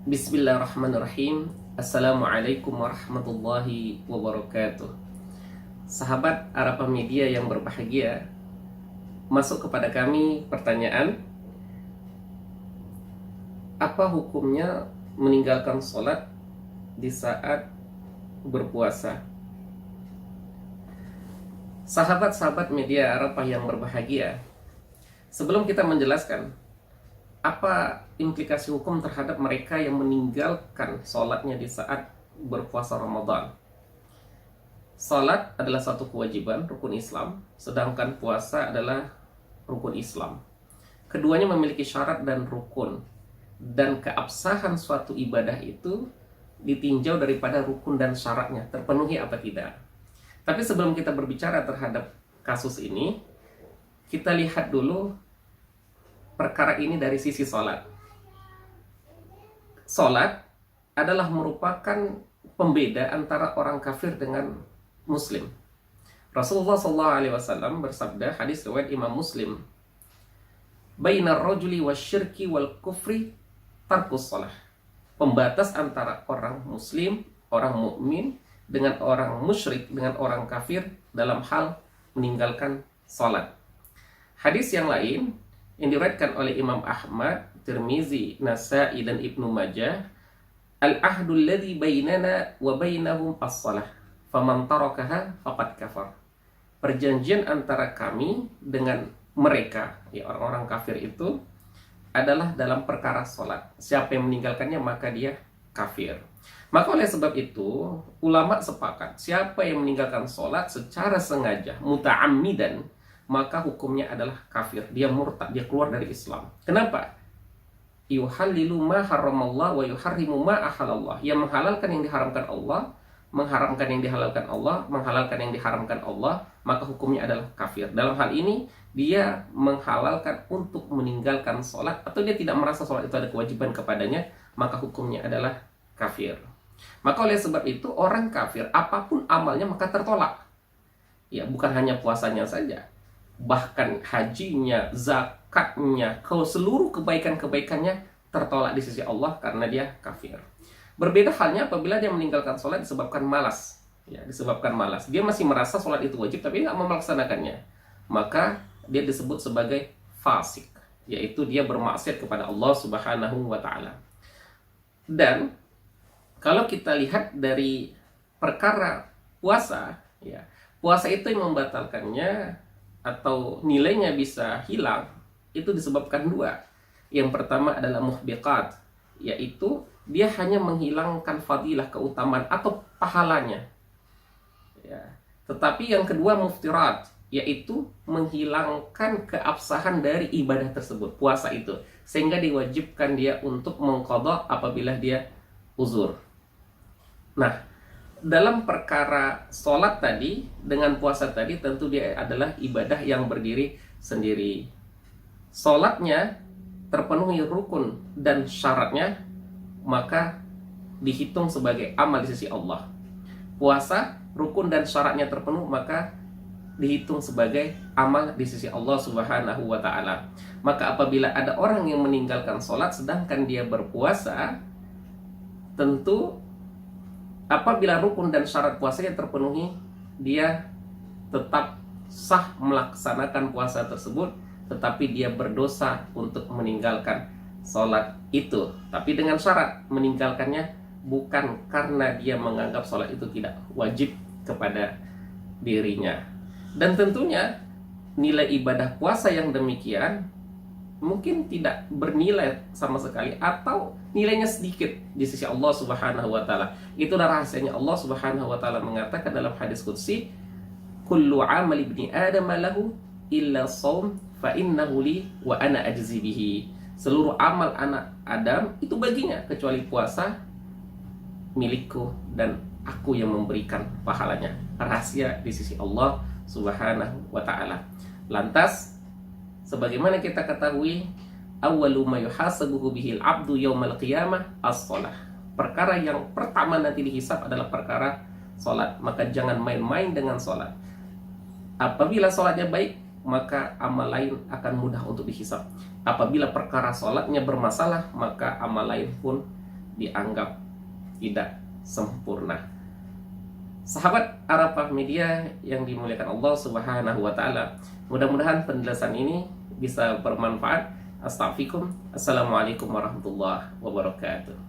Bismillahirrahmanirrahim. Assalamualaikum warahmatullahi wabarakatuh. Sahabat Arafah Media yang berbahagia, masuk kepada kami pertanyaan, apa hukumnya meninggalkan sholat di saat berpuasa? Sahabat-sahabat media Arafah yang berbahagia, sebelum kita menjelaskan apa implikasi hukum terhadap mereka yang meninggalkan sholatnya di saat berpuasa Ramadan. Sholat adalah satu kewajiban, rukun Islam, sedangkan puasa adalah rukun Islam. Keduanya memiliki syarat dan rukun, dan keabsahan suatu ibadah itu ditinjau daripada rukun dan syaratnya, terpenuhi apa tidak. Tapi sebelum kita berbicara terhadap kasus ini, kita lihat dulu perkara ini dari sisi sholat. Sholat adalah merupakan pembeda antara orang kafir dengan muslim. Rasulullah SAW bersabda, hadis riwayat Imam Muslim, "Bainar rajuli wasyirki wal kufri tarkus sholah." Pembatas antara orang muslim, orang mukmin dengan orang musyrik, dengan orang kafir dalam hal meninggalkan sholat. Hadis yang lain yang diriwayatkan oleh Imam Ahmad, Tirmizi, Nasa'i, dan Ibnu Majah, "Al-ahdul ladzi bainana wa bainahum as-shalah, faman tarakaha faqad kafar." Perjanjian antara kami dengan mereka, ya orang-orang kafir itu, adalah dalam perkara sholat. Siapa yang meninggalkannya maka dia kafir. Maka oleh sebab itu, ulama sepakat, siapa yang meninggalkan sholat secara sengaja, muta'ammidan, maka hukumnya adalah kafir. Dia murtad, dia keluar dari Islam. Kenapa? Yuhallilu ma haramallah wa yuharrimu ma ahalallah. Yang menghalalkan yang diharamkan Allah, mengharamkan yang dihalalkan Allah, menghalalkan yang diharamkan Allah, maka hukumnya adalah kafir. Dalam hal ini, dia menghalalkan untuk meninggalkan sholat, atau dia tidak merasa sholat itu ada kewajiban kepadanya, maka hukumnya adalah kafir. Maka oleh sebab itu, orang kafir, apapun amalnya maka tertolak. Ya, bukan hanya puasanya saja, bahkan hajinya, zakatnya, seluruh kebaikan-kebaikannya tertolak di sisi Allah karena dia kafir. Berbeda halnya apabila dia meninggalkan sholat disebabkan malas. Ya, disebabkan malas. Dia masih merasa sholat itu wajib tapi nggak mau melaksanakannya. Maka dia disebut sebagai fasik, yaitu dia bermaksiat kepada Allah Subhanahu wa Ta'ala. Dan kalau kita lihat dari perkara puasa, ya, puasa itu yang membatalkannya atau nilainya bisa hilang itu disebabkan dua. Yang pertama adalah muhbiqat, yaitu dia hanya menghilangkan fadilah, keutamaan atau pahalanya, ya. Tetapi yang kedua muftirat, yaitu menghilangkan keabsahan dari ibadah tersebut, puasa itu, sehingga diwajibkan dia untuk mengqadha apabila dia uzur. Nah, dalam perkara sholat tadi dengan puasa tadi tentu dia adalah ibadah yang berdiri sendiri. Sholatnya terpenuhi rukun dan syaratnya, maka dihitung sebagai amal di sisi Allah. Puasa rukun dan syaratnya terpenuh, maka dihitung sebagai amal di sisi Allah Subhanahu wa Ta'ala. Maka apabila ada orang yang meninggalkan sholat sedangkan dia berpuasa, tentu apabila rukun dan syarat puasanya terpenuhi, dia tetap sah melaksanakan puasa tersebut, tetapi dia berdosa untuk meninggalkan sholat itu. Tapi dengan syarat meninggalkannya bukan karena dia menganggap sholat itu tidak wajib kepada dirinya. Dan tentunya nilai ibadah puasa yang demikian mungkin tidak bernilai sama sekali atau nilainya sedikit di sisi Allah Subhanahu wa Ta'ala. Itulah rahasianya Allah Subhanahu wa Ta'ala mengatakan dalam hadis qudsi, "Kullu 'amali ibni Adam lahu illa shaum fa innahu li wa ana ajzi bihi." Seluruh amal anak Adam itu baginya kecuali puasa milikku dan aku yang memberikan pahalanya. Rahasia di sisi Allah Subhanahu wa Ta'ala. Lantas, sebagaimana kita ketahui, awwalu ma yuhasabuhu bihil abdu yaumal qiyamah as-shalah. Perkara yang pertama nanti dihisab adalah perkara sholat. Maka jangan main-main dengan sholat. Apabila sholatnya baik, maka amal lain akan mudah untuk dihisab. Apabila perkara sholatnya bermasalah, maka amal lain pun dianggap tidak sempurna. Sahabat Arafah Media yang dimuliakan Allah Subhanahu wa taala, mudah-mudahan penjelasan ini bisa bermanfaat. Assalamualaikum warahmatullahi wabarakatuh.